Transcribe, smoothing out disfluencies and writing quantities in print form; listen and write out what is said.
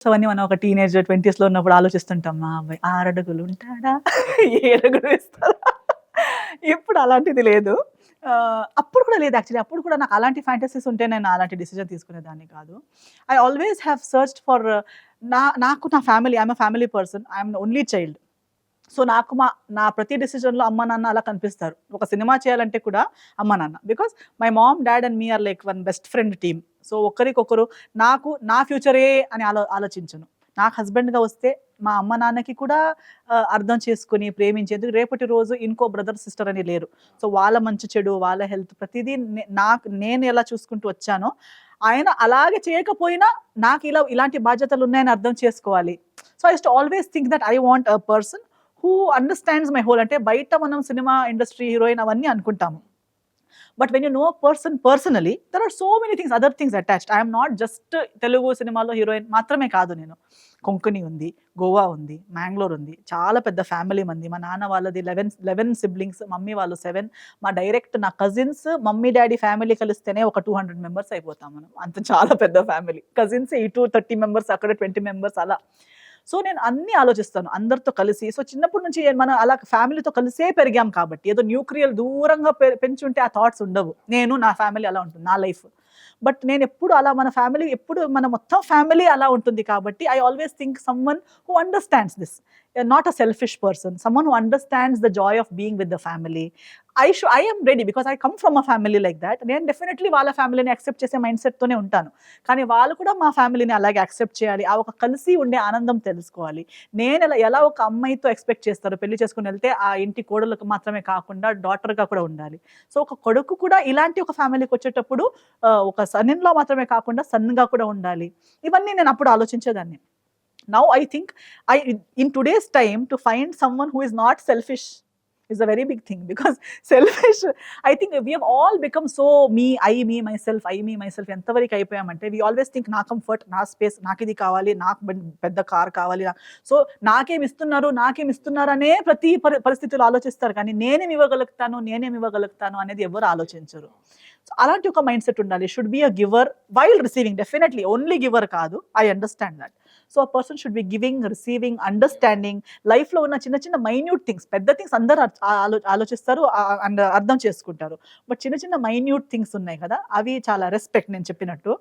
So అవన్నీ మనం ఒక టీనేజ్ 20స్‌లో ఉన్నప్పుడు ఆలోచిస్తుంటాం. మా అబ్బాయి 6 అడుగులు ఉంటాడా? 7 అడుగులు ఇస్తారా? ఇప్పుడు అలాంటిది లేదు. అప్పుడు కూడా లేదు యాక్చువల్లీ. అప్పుడు కూడా నాకు అలాంటి ఫ్యాంటసీస్ ఉంటే నేను అలాంటి డిసిషన్ తీసుకునేదాన్ని కాదు. I always have searched for నాకు నా family. I am a family person. I am the only child. So నాకు నా ప్రతి డెసిషన్‌లో అమ్మ, నాన్న అలా కనిపిస్తారు. ఒక సినిమా చేయాలంటే కూడా అమ్మ, నాన్న. Because my mom, dad and me are like one best friend team. So ఒకరికొకరు నాకు నా ఫ్యూచరే అని ఆలోచించను. నాకు హస్బెండ్‌గా వస్తే మా అమ్మ, నాన్నకి కూడా అర్థం చేసుకొని ప్రేమించేందుకు రేపటి రోజు ఇంకో బ్రదర్, సిస్టర్ అని లేరు. సో వాళ్ళ మంచి చెడు, వాళ్ళ హెల్త్ ప్రతిదీ నేను ఎలా చూసుకుంటూ వచ్చానో, ఆయన అలాగే చేయకపోయినా నాకు ఇలాంటి బాధ్యతలు ఉన్నాయని అర్థం చేసుకోవాలి. So I used to always think that I want a person who understands my whole. అంటే బయట మనం సినిమా ఇండస్ట్రీ హీరోయిన్ అవన్నీ అనుకుంటాము. But when you know person personally there are so many things, other things attached. I'm not just Telugu సినిమాలో heroine మాత్రమే కాదు నేను. కొంకణి ఉంది, గోవా ఉంది, మ్యాంగ్లూర్ ఉంది. చాలా పెద్ద ఫ్యామిలీ మంది. మా నాన్న వాళ్ళది 11 సిబ్లింగ్స్, మమ్మీ వాళ్ళు 7. మా డైరెక్ట్ నా కజిన్స్, మమ్మీ డాడీ ఫ్యామిలీ కలిస్తేనే ఒక 200 మెంబర్స్ అయిపోతాం మనం. అంత చాలా పెద్ద ఫ్యామిలీ. కజిన్స్ ఇటు 30 మెంబర్స్, అక్కడ 20 మెంబర్స్ అలా. సో నేను అన్నీ ఆలోచిస్తాను అందరితో కలిసి. సో చిన్నప్పటి నుంచి మనం అలా ఫ్యామిలీతో కలిసే పెరిగాం కాబట్టి ఏదో న్యూక్లియర్ దూరంగా పెంచుంటే ఆ థాట్స్ ఉండవు. నేను నా ఫ్యామిలీ అలా ఉంటుంది, నా లైఫ్. బట్ నేను ఎప్పుడు అలా మన ఫ్యామిలీ ఎప్పుడు మన మొత్తం ఫ్యామిలీ అలా ఉంటుంది కాబట్టి I always think someone who understands this. Not a selfish person, someone who understands the Joy of being with the family. I am ready because I come from a family like that. నేను definitely వాళ్ళ ఫ్యామిలీని accept చేసే mind సెట్‌తోనే ఉంటాను. కానీ వాళ్ళు కూడా మా ఫ్యామిలీని అలాగే యాక్సెప్ట్ చేయాలి. ఆ ఒక కలిసి ఉండే ఆనందం తెలుసుకోవాలి. నేను ఎలా ఒక అమ్మాయితో ఎక్స్‌పెక్ట్ చేస్తారో పెళ్లి చేసుకొని వెళ్తే ఆ ఇంటి కోడలకు మాత్రమే కాకుండా డాటర్‌గా కూడా ఉండాలి. సో ఒక కొడుకు కూడా ఇలాంటి ఒక ఫ్యామిలీకి వచ్చేటప్పుడు ఒక సన్ ఇన్ లా మాత్రమే కాకుండా సన్‌గా కూడా ఉండాలి. ఇవన్నీ నేను అప్పుడు ఆలోచించేదాన్ని. Now I think in today's time to find someone who is not selfish is a very big thing because selfish, I think we have all become so me myself ఎంతవరకు అయిపోయామంటే we always think నా comfort, నా space, నాకు ఇది కావాలి, నాకు పెద్ద car కావాలి. So నాకేమి ఇస్తున్నారు అనే ప్రతి పరిస్థితుల్లో ఆలోచిస్తారు. కానీ నేనేమి ఇవ్వగలుగుతాను అనేది ఎవరు ఆలోచించరు. సో అలాంటి ఒక మైండ్ సెట్ ఉండాలి. Should be a giver while receiving. Definitely only giver కాదు. I understand that. So a person should be giving, receiving, understanding. లైఫ్లో ఉన్న చిన్న చిన్న మైన్యూట్ థింగ్స్, పెద్ద థింగ్స్ అందరూ ఆలోచిస్తారు అండ్ అర్థం చేసుకుంటారు. బట్ చిన్న చిన్న మైన్యూట్ థింగ్స్ ఉన్నాయి కదా, అవి చాలా రెస్పెక్ట్. నేను చెప్పినట్టు